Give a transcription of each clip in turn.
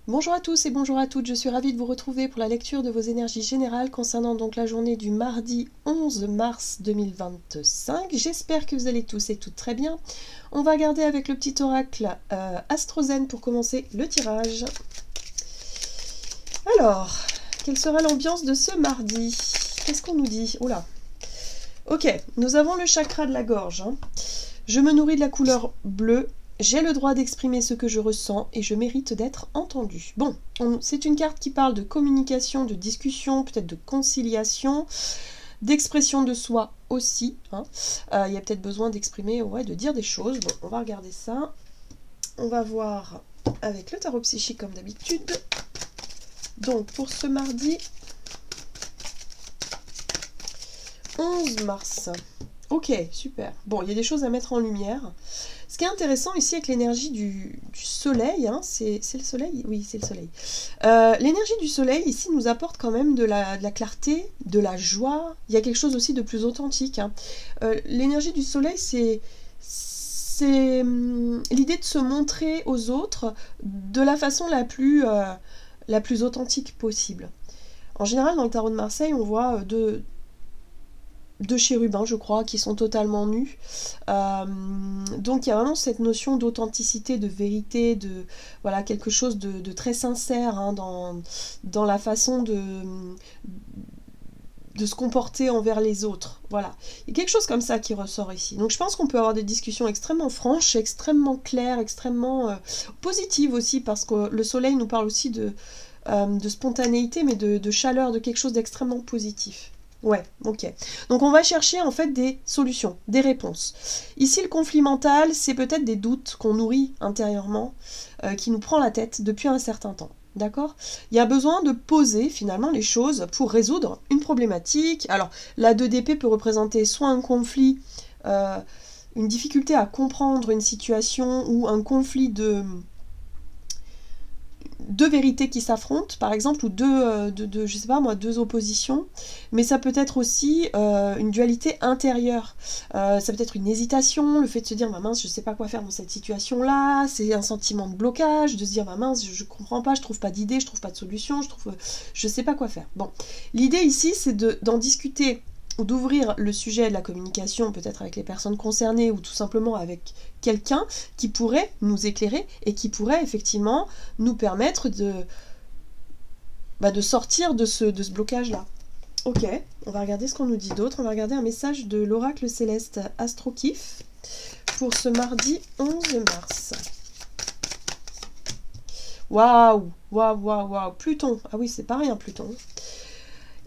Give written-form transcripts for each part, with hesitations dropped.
Bonjour à tous et bonjour à toutes, je suis ravie de vous retrouver pour la lecture de vos énergies générales concernant donc la journée du mardi 11 mars 2025. J'espère que vous allez tous et toutes très bien. On va regarder avec le petit oracle Astrozen pour commencer le tirage. Alors, quelle sera l'ambiance de ce mardi? Qu'est-ce qu'on nous dit? Oula. Ok, nous avons le chakra de la gorge. Je me nourris de la couleur bleue. J'ai le droit d'exprimer ce que je ressens et je mérite d'être entendu. Bon, c'est une carte qui parle de communication, de discussion, peut-être de conciliation, d'expression de soi aussi. Il y a peut-être besoin d'exprimer, ouais, de dire des choses. Bon, on va regarder ça. On va voir avec le tarot psychique comme d'habitude. Donc, pour ce mardi 11 mars. Ok, super. Bon, il y a des choses à mettre en lumière. Ce qui est intéressant ici avec l'énergie du soleil, c'est le soleil? Oui, c'est le soleil. L'énergie du soleil ici nous apporte quand même de la clarté, de la joie. Il y a quelque chose aussi de plus authentique. L'énergie du soleil, c'est l'idée de se montrer aux autres de la façon la plus authentique possible. En général, dans le tarot de Marseille, on voit deux chérubins, je crois, qui sont totalement nus. Donc il y a vraiment cette notion d'authenticité, de vérité, de voilà, quelque chose de très sincère dans la façon de se comporter envers les autres. Voilà. Il y a quelque chose comme ça qui ressort ici. Donc je pense qu'on peut avoir des discussions extrêmement franches, extrêmement claires, extrêmement positives aussi, parce que le soleil nous parle aussi de spontanéité, mais de chaleur, de quelque chose d'extrêmement positif. Ouais, ok. Donc on va chercher en fait des solutions, des réponses. Ici le conflit mental, c'est peut-être des doutes qu'on nourrit intérieurement, qui nous prend la tête depuis un certain temps. D'accord? Il y a besoin de poser finalement les choses pour résoudre une problématique. Alors la 2 d'épée peut représenter soit un conflit, une difficulté à comprendre une situation ou un conflit de deux vérités qui s'affrontent, par exemple, ou je sais pas moi, deux oppositions, mais ça peut être aussi une dualité intérieure. Ça peut être une hésitation, le fait de se dire, mince, je sais pas quoi faire dans cette situation-là, c'est un sentiment de blocage, de se dire, mince, je comprends pas, je trouve pas d'idée, je trouve pas de solution, je sais pas quoi faire. Bon, l'idée ici, c'est d'en discuter, ou d'ouvrir le sujet de la communication, peut-être avec les personnes concernées, ou tout simplement avec quelqu'un qui pourrait nous éclairer et qui pourrait effectivement nous permettre de sortir de ce blocage-là. Ok, on va regarder ce qu'on nous dit d'autre. On va regarder un message de l'oracle céleste Astrokif pour ce mardi 11 mars. Waouh, waouh, waouh, waouh, Pluton. Ah oui, c'est pas rien, Pluton.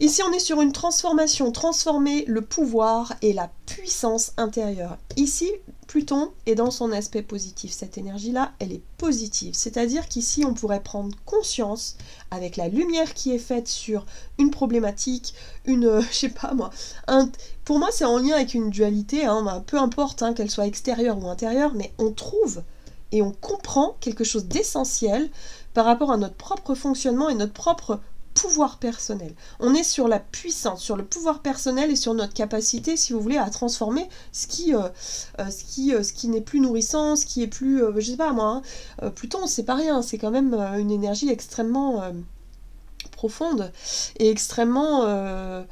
Ici, on est sur une transformation, transformer le pouvoir et la puissance intérieure. Ici, Pluton est dans son aspect positif. Cette énergie-là, elle est positive. C'est-à-dire qu'ici, on pourrait prendre conscience, avec la lumière qui est faite sur une problématique, je sais pas moi, pour moi, c'est en lien avec une dualité, peu importe qu'elle soit extérieure ou intérieure, mais on trouve et on comprend quelque chose d'essentiel par rapport à notre propre fonctionnement et notre propre pouvoir personnel. On est sur la puissance, sur le pouvoir personnel et sur notre capacité, si vous voulez, à transformer ce qui n'est plus nourrissant, ce qui est plus, je sais pas moi, Pluton, c'est pas rien, c'est quand même une énergie extrêmement profonde et extrêmement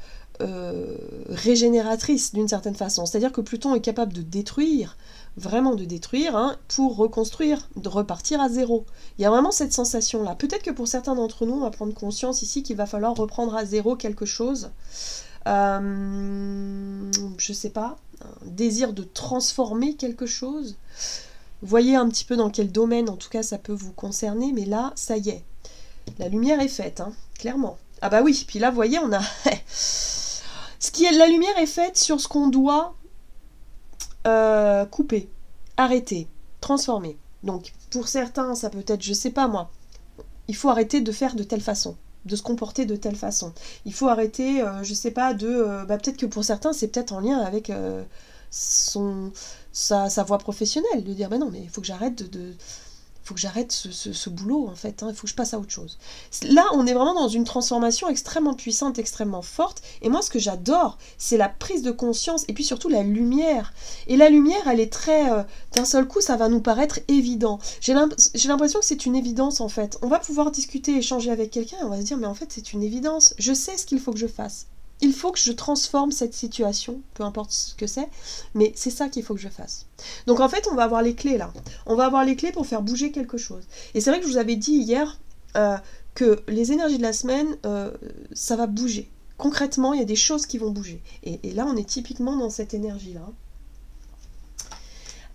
régénératrice d'une certaine façon. C'est-à-dire que Pluton est capable de détruire, vraiment de détruire, pour reconstruire, de repartir à zéro. Il y a vraiment cette sensation-là. Peut-être que pour certains d'entre nous, on va prendre conscience ici qu'il va falloir reprendre à zéro quelque chose. Je sais pas, un désir de transformer quelque chose. Voyez un petit peu dans quel domaine, en tout cas, ça peut vous concerner, mais là, ça y est. La lumière est faite, clairement. Ah bah oui, puis là, vous voyez, on a... La lumière est faite sur ce qu'on doit couper, arrêter, transformer. Donc, pour certains, ça peut être, je sais pas moi, il faut arrêter de faire de telle façon, de se comporter de telle façon. Il faut arrêter, je sais pas, peut-être que pour certains, c'est peut-être en lien avec sa voie professionnelle, de dire, non, mais il faut que j'arrête faut que j'arrête ce boulot en fait, hein, il faut que je passe à autre chose. Là, on est vraiment dans une transformation extrêmement puissante, extrêmement forte, et moi ce que j'adore, c'est la prise de conscience, et puis surtout la lumière. Et la lumière, elle est très... d'un seul coup, ça va nous paraître évident. J'ai l'impression que c'est une évidence en fait. On va pouvoir discuter, échanger avec quelqu'un, et on va se dire, mais en fait c'est une évidence, je sais ce qu'il faut que je fasse. Il faut que je transforme cette situation, peu importe ce que c'est, mais c'est ça qu'il faut que je fasse. Donc en fait, on va avoir les clés là. On va avoir les clés pour faire bouger quelque chose. Et c'est vrai que je vous avais dit hier que les énergies de la semaine, ça va bouger. Concrètement, il y a des choses qui vont bouger. Et là, on est typiquement dans cette énergie-là.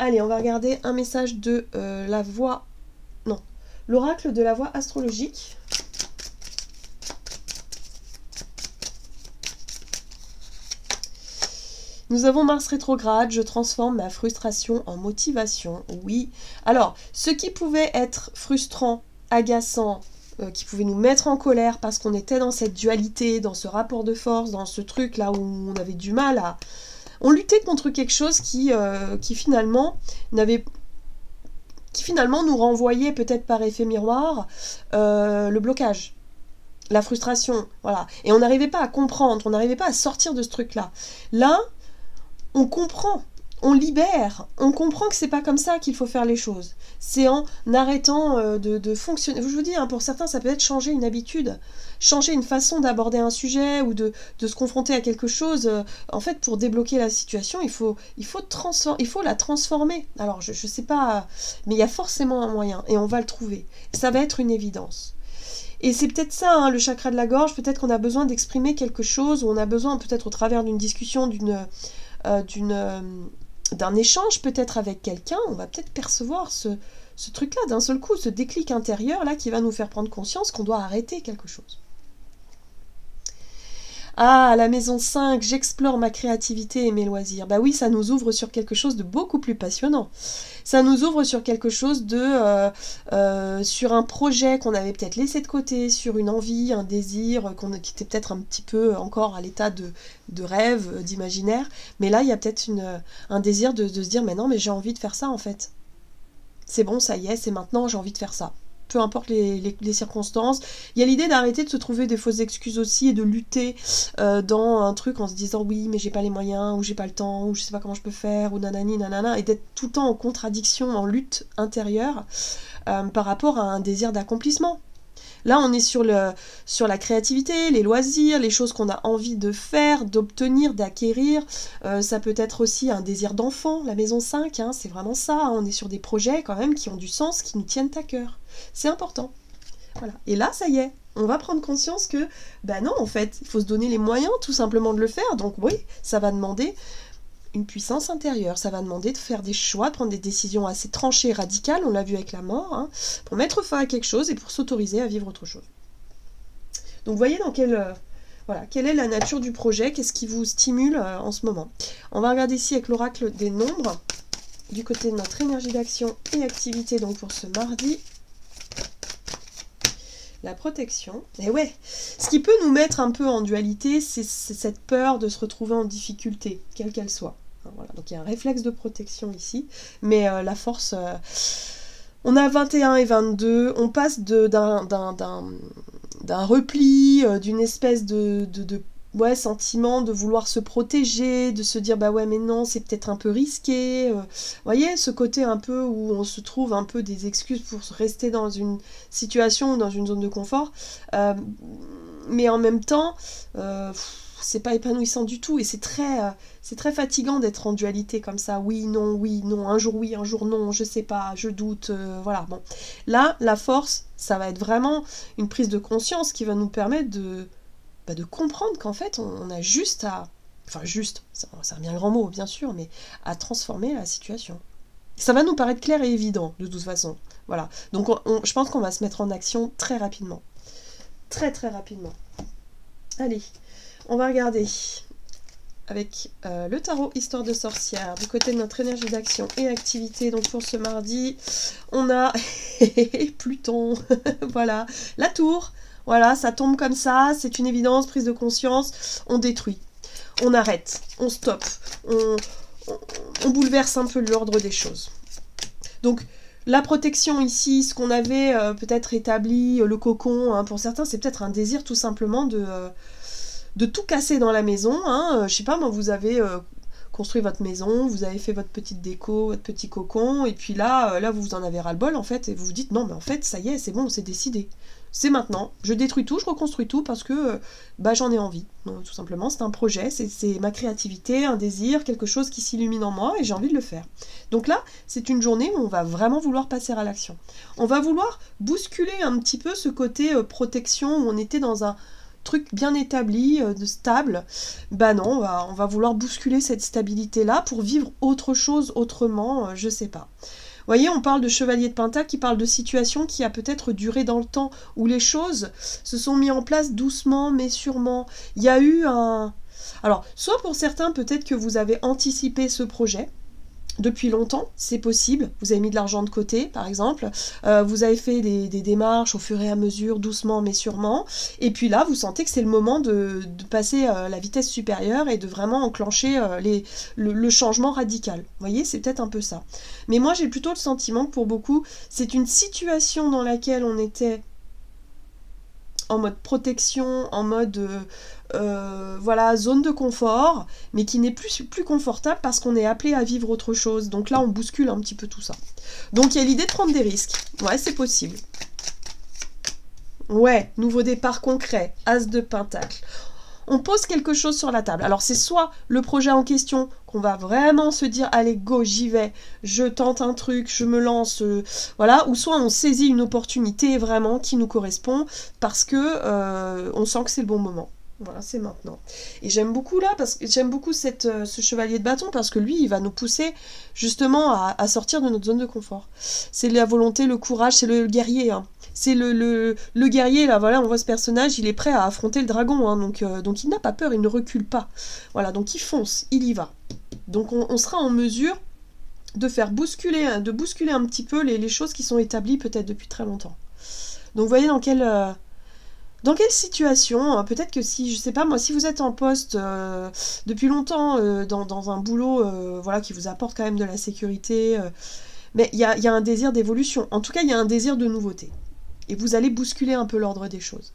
Allez, on va regarder un message de la voix... Non, l'oracle de la voix astrologique. Nous avons Mars rétrograde, je transforme ma frustration en motivation. Oui. Alors, ce qui pouvait être frustrant, agaçant, qui pouvait nous mettre en colère parce qu'on était dans cette dualité, dans ce rapport de force, dans ce truc là où on avait du mal à... On luttait contre quelque chose qui finalement nous renvoyait peut-être par effet miroir le blocage. La frustration, voilà. Et on n'arrivait pas à comprendre, on n'arrivait pas à sortir de ce truc-là. Là, on comprend, on libère, on comprend que c'est pas comme ça qu'il faut faire les choses. C'est en arrêtant de fonctionner. Je vous dis, hein, pour certains, ça peut être changer une habitude, changer une façon d'aborder un sujet ou de se confronter à quelque chose. En fait, pour débloquer la situation, il faut la transformer. Alors, je sais pas, mais il y a forcément un moyen et on va le trouver. Ça va être une évidence. Et c'est peut-être ça, hein, le chakra de la gorge, peut-être qu'on a besoin d'exprimer quelque chose, ou on a besoin peut-être au travers d'une discussion, d'un échange peut-être avec quelqu'un, on va peut-être percevoir ce truc-là d'un seul coup, ce déclic intérieur là qui va nous faire prendre conscience qu'on doit arrêter quelque chose. Ah, la maison 5, j'explore ma créativité et mes loisirs. Bah oui, ça nous ouvre sur quelque chose de beaucoup plus passionnant. Ça nous ouvre sur quelque chose sur un projet qu'on avait peut-être laissé de côté, sur une envie, un désir, qui était peut-être un petit peu encore à l'état de rêve, d'imaginaire. Mais là, il y a peut-être un désir de se dire, mais non, mais j'ai envie de faire ça en fait. C'est bon, ça y est, c'est maintenant, j'ai envie de faire ça. Peu importe les circonstances. Il y a l'idée d'arrêter de se trouver des fausses excuses aussi et de lutter dans un truc en se disant oui mais j'ai pas les moyens, ou j'ai pas le temps, ou je sais pas comment je peux faire, ou nanani nanana, et d'être tout le temps en contradiction, en lutte intérieure par rapport à un désir d'accomplissement. Là, on est sur la créativité, les loisirs, les choses qu'on a envie de faire, d'obtenir, d'acquérir. Ça peut être aussi un désir d'enfant, la maison 5, hein, c'est vraiment ça. Hein, on est sur des projets quand même qui ont du sens, qui nous tiennent à cœur. C'est important. Voilà. Et là, ça y est, on va prendre conscience que, ben non, en fait, il faut se donner les moyens tout simplement de le faire. Donc oui, ça va demander une puissance intérieure, ça va demander de faire des choix, de prendre des décisions assez tranchées, radicales, on l'a vu avec la mort, hein, pour mettre fin à quelque chose et pour s'autoriser à vivre autre chose. Donc voyez dans quelle est la nature du projet, qu'est-ce qui vous stimule en ce moment. On va regarder ici avec l'oracle des nombres, du côté de notre énergie d'action et activité, donc pour ce mardi. La protection. Et ouais, ce qui peut nous mettre un peu en dualité, c'est cette peur de se retrouver en difficulté, quelle qu'elle soit. Voilà, donc il y a un réflexe de protection ici, mais la force... on a 21 et 22, on passe d'un repli, d'une espèce de sentiment de vouloir se protéger, de se dire bah ouais mais non c'est peut-être un peu risqué, voyez ce côté un peu où on se trouve un peu des excuses pour rester dans une situation ou dans une zone de confort, mais en même temps c'est pas épanouissant du tout et c'est très fatigant d'être en dualité comme ça, oui, non, un jour oui, un jour non, je sais pas, je doute, voilà, bon. Là, la force, ça va être vraiment une prise de conscience qui va nous permettre de comprendre qu'en fait, on a juste à... Enfin, juste, c'est un bien grand mot, bien sûr, mais à transformer la situation. Ça va nous paraître clair et évident, de toute façon. Voilà. Donc, je pense qu'on va se mettre en action très rapidement. Très, très rapidement. Allez, on va regarder avec le tarot Histoire de sorcière, du côté de notre énergie d'action et activité. Donc, pour ce mardi, on a Pluton. Voilà. La tour. Voilà, ça tombe comme ça, c'est une évidence, prise de conscience, on détruit, on arrête, on stoppe, on bouleverse un peu l'ordre des choses. Donc, La protection ici, ce qu'on avait peut-être établi, le cocon, hein, pour certains, c'est peut-être un désir tout simplement de tout casser dans la maison. Hein. Je sais pas, moi, vous avez construit votre maison, vous avez fait votre petite déco, votre petit cocon, et puis là vous en avez ras-le-bol, en fait, et vous vous dites, non, mais en fait, ça y est, c'est bon, c'est décidé. C'est maintenant, je détruis tout, je reconstruis tout parce que j'en ai envie. Donc, tout simplement, c'est un projet, c'est ma créativité, un désir, quelque chose qui s'illumine en moi et j'ai envie de le faire. Donc là, c'est une journée où on va vraiment vouloir passer à l'action. On va vouloir bousculer un petit peu ce côté protection où on était dans un truc bien établi, de stable. Bah non, on va vouloir bousculer cette stabilité-là pour vivre autre chose autrement, je sais pas. Vous voyez, on parle de chevalier de Pentacle qui parle de situation qui a peut-être duré dans le temps, où les choses se sont mises en place doucement mais sûrement. Il y a eu un... Alors, soit pour certains, peut-être que vous avez anticipé ce projet, depuis longtemps, c'est possible. Vous avez mis de l'argent de côté, par exemple. Vous avez fait des démarches au fur et à mesure, doucement mais sûrement. Et puis là, vous sentez que c'est le moment de passer la vitesse supérieure et de vraiment enclencher le changement radical. Vous voyez, c'est peut-être un peu ça. Mais moi, j'ai plutôt le sentiment que pour beaucoup, c'est une situation dans laquelle on était en mode protection, en mode voilà, zone de confort, mais qui n'est plus confortable parce qu'on est appelé à vivre autre chose. Donc là, on bouscule un petit peu tout ça. Donc il y a l'idée de prendre des risques. Ouais, c'est possible. Ouais, nouveau départ concret, As de Pentacle. On pose quelque chose sur la table. Alors c'est soit le projet en question qu'on va vraiment se dire allez go j'y vais, je tente un truc, je me lance, voilà, ou soit on saisit une opportunité vraiment qui nous correspond parce que on sent que c'est le bon moment. Voilà, c'est maintenant. Et j'aime beaucoup là, parce que j'aime beaucoup ce chevalier de bâton, parce que lui, il va nous pousser justement à sortir de notre zone de confort. C'est la volonté, le courage, c'est le guerrier. Hein. C'est le guerrier, là, voilà, on voit ce personnage, il est prêt à affronter le dragon, hein, donc il n'a pas peur, il ne recule pas. Voilà, donc il fonce, il y va. Donc on sera en mesure de faire bousculer un petit peu les choses qui sont établies peut-être depuis très longtemps. Donc vous voyez dans quelle situation, peut-être que si, je sais pas moi, si vous êtes en poste depuis longtemps dans un boulot voilà, qui vous apporte quand même de la sécurité, mais il y a un désir d'évolution. En tout cas, il y a un désir de nouveauté. Et vous allez bousculer un peu l'ordre des choses.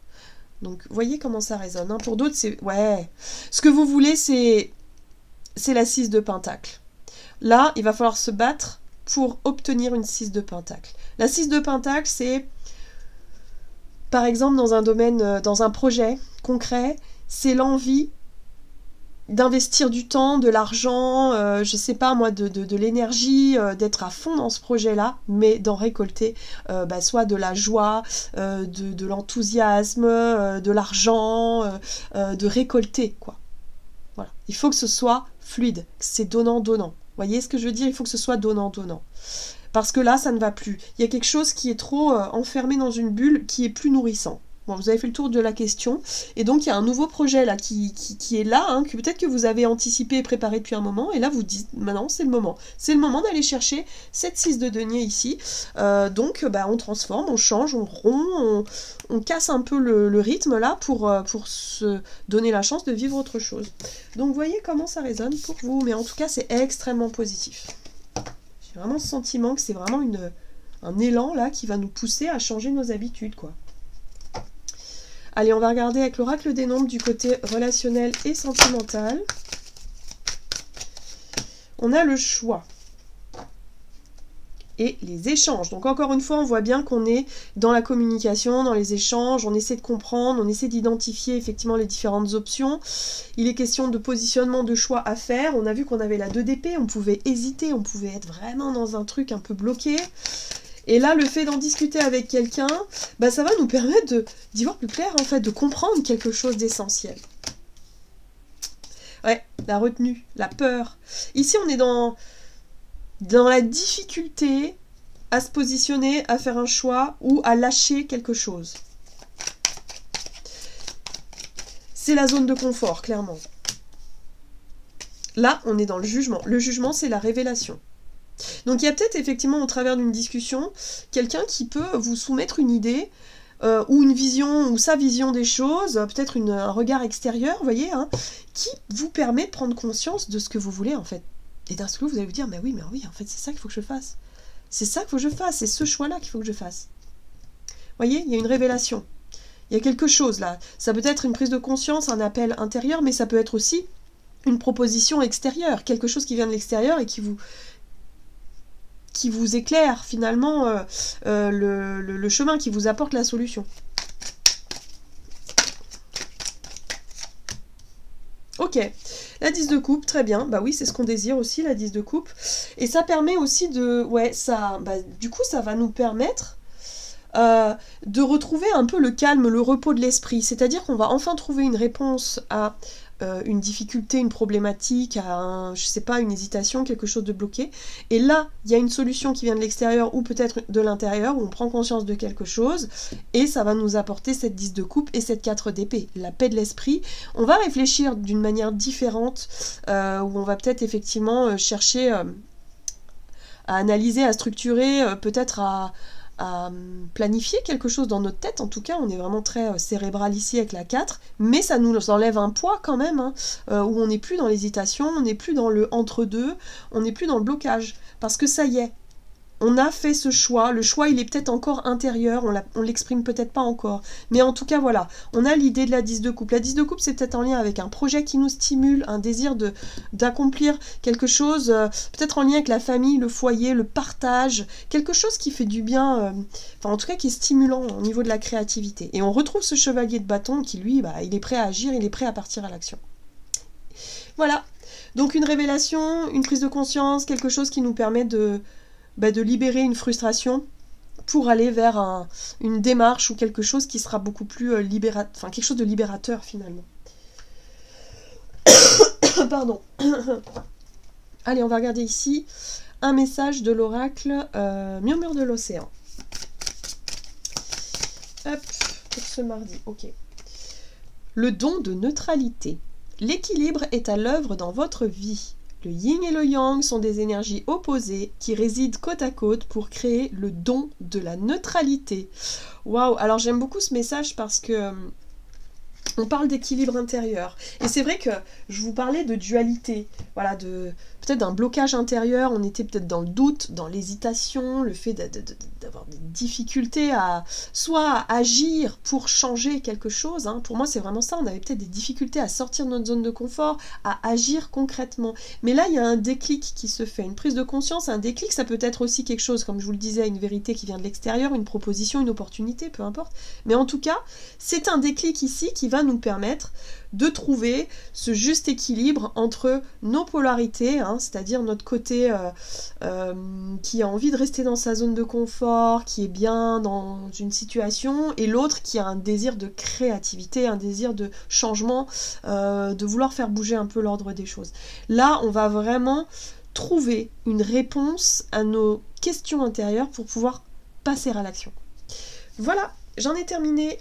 Donc, voyez comment ça résonne. Hein. Pour d'autres, c'est... Ouais. Ce que vous voulez, c'est la 6 de Pentacle. Là, il va falloir se battre pour obtenir une 6 de Pentacle. La 6 de Pentacle, c'est... Par exemple, dans un domaine, dans un projet concret, c'est l'envie d'investir du temps, de l'argent, je sais pas moi, de l'énergie, d'être à fond dans ce projet-là, mais d'en récolter soit de la joie, de l'enthousiasme, de l'argent, de récolter, quoi. Voilà. Il faut que ce soit fluide, que c'est donnant-donnant. Vous voyez ce que je veux dire? Il faut que ce soit donnant-donnant. Parce que là, ça ne va plus. Il y a quelque chose qui est trop enfermé dans une bulle, qui est plus nourrissant. Bon, vous avez fait le tour de la question. Et donc, il y a un nouveau projet là qui est là, hein, que peut-être que vous avez anticipé et préparé depuis un moment. Et là, vous dites, maintenant, c'est le moment. C'est le moment d'aller chercher cette 6 de denier ici. Donc, on transforme, on change, on rompt, on casse un peu le rythme là pour se donner la chance de vivre autre chose. Donc, vous voyez comment ça résonne pour vous. Mais en tout cas, c'est extrêmement positif. J'ai vraiment ce sentiment que c'est vraiment un élan là qui va nous pousser à changer nos habitudes, quoi. Allez, on va regarder avec l'oracle des nombres du côté relationnel et sentimental. On a le choix et les échanges. Donc encore une fois, on voit bien qu'on est dans la communication, dans les échanges, on essaie de comprendre, on essaie d'identifier effectivement les différentes options. Il est question de positionnement, de choix à faire. On a vu qu'on avait la 2 d'épée, on pouvait hésiter, on pouvait être vraiment dans un truc un peu bloqué. Et là, le fait d'en discuter avec quelqu'un, ça va nous permettre d'y voir plus clair, en fait, de comprendre quelque chose d'essentiel. Ouais, la retenue, la peur. Ici, on est dans la difficulté à se positionner, à faire un choix ou à lâcher quelque chose. C'est la zone de confort, clairement. Là, on est dans le jugement. Le jugement, c'est la révélation. Donc il y a peut-être effectivement au travers d'une discussion quelqu'un qui peut vous soumettre une idée ou une vision ou sa vision des choses, peut-être un regard extérieur, vous voyez, hein, qui vous permet de prendre conscience de ce que vous voulez en fait. Et d'un seul coup vous allez vous dire mais oui en fait c'est ça qu'il faut que je fasse. C'est ça qu'il faut que je fasse, c'est ce choix-là qu'il faut que je fasse. Vous voyez, il y a une révélation. Il y a quelque chose là. Ça peut être une prise de conscience, un appel intérieur, mais ça peut être aussi une proposition extérieure, quelque chose qui vient de l'extérieur et qui vous éclaire finalement le chemin, qui vous apporte la solution. Ok, la 10 de coupe, très bien. Bah oui, c'est ce qu'on désire aussi, la 10 de coupe. Et ça permet aussi de... Ouais, ça... Bah, du coup, ça va nous permettre de retrouver un peu le calme, le repos de l'esprit. C'est-à-dire qu'on va enfin trouver une réponse à une difficulté, une problématique, à je sais pas, une hésitation, quelque chose de bloqué. Et là, il y a une solution qui vient de l'extérieur ou peut-être de l'intérieur, où on prend conscience de quelque chose, et ça va nous apporter cette 10 de coupe et cette 4 d'épée, la paix de l'esprit. On va réfléchir d'une manière différente, où on va peut-être effectivement chercher à analyser, à structurer, peut-être à planifier quelque chose dans notre tête. En tout cas, on est vraiment très cérébral ici avec la 4, mais ça nous enlève un poids quand même, hein, où on n'est plus dans l'hésitation, on n'est plus dans le entre-deux, on n'est plus dans le blocage, parce que ça y est, on a fait ce choix, le choix il est peut-être encore intérieur, on l'exprime peut-être pas encore, mais en tout cas voilà, on a l'idée de la 10 de coupe. La 10 de coupe c'est peut-être en lien avec un projet qui nous stimule, un désir d'accomplir quelque chose, peut-être en lien avec la famille, le foyer, le partage, quelque chose qui fait du bien, enfin en tout cas qui est stimulant au niveau de la créativité. Et on retrouve ce chevalier de bâton qui lui, bah, il est prêt à agir, il est prêt à partir à l'action. Voilà, donc une révélation, une prise de conscience, quelque chose qui nous permet de libérer une frustration pour aller vers une démarche ou quelque chose qui sera beaucoup plus enfin quelque chose de libérateur finalement. Pardon. Allez, on va regarder ici un message de l'oracle Murmure de l'océan. Hop, pour ce mardi, ok. Le don de neutralité. L'équilibre est à l'œuvre dans votre vie. Le yin et le yang sont des énergies opposées qui résident côte à côte pour créer le don de la neutralité. Waouh, alors j'aime beaucoup ce message parce que on parle d'équilibre intérieur. Et c'est vrai que je vous parlais de dualité, voilà, peut-être d'un blocage intérieur, on était peut-être dans le doute, dans l'hésitation, le fait d'avoir des difficultés à soit agir pour changer quelque chose, hein. Pour moi c'est vraiment ça, on avait peut-être des difficultés à sortir de notre zone de confort, à agir concrètement. Mais là il y a un déclic qui se fait, une prise de conscience, un déclic, ça peut être aussi quelque chose, comme je vous le disais, une vérité qui vient de l'extérieur, une proposition, une opportunité, peu importe. Mais en tout cas, c'est un déclic ici qui va nous permettre de trouver ce juste équilibre entre nos polarités, hein, c'est-à-dire notre côté qui a envie de rester dans sa zone de confort, qui est bien dans une situation, et l'autre qui a un désir de créativité, un désir de changement, de vouloir faire bouger un peu l'ordre des choses. Là, on va vraiment trouver une réponse à nos questions intérieures pour pouvoir passer à l'action. Voilà, j'en ai terminé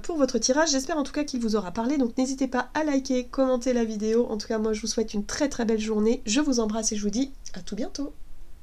pour votre tirage, j'espère en tout cas qu'il vous aura parlé, donc n'hésitez pas à liker, commenter la vidéo, en tout cas moi je vous souhaite une très très belle journée, je vous embrasse et je vous dis à tout bientôt.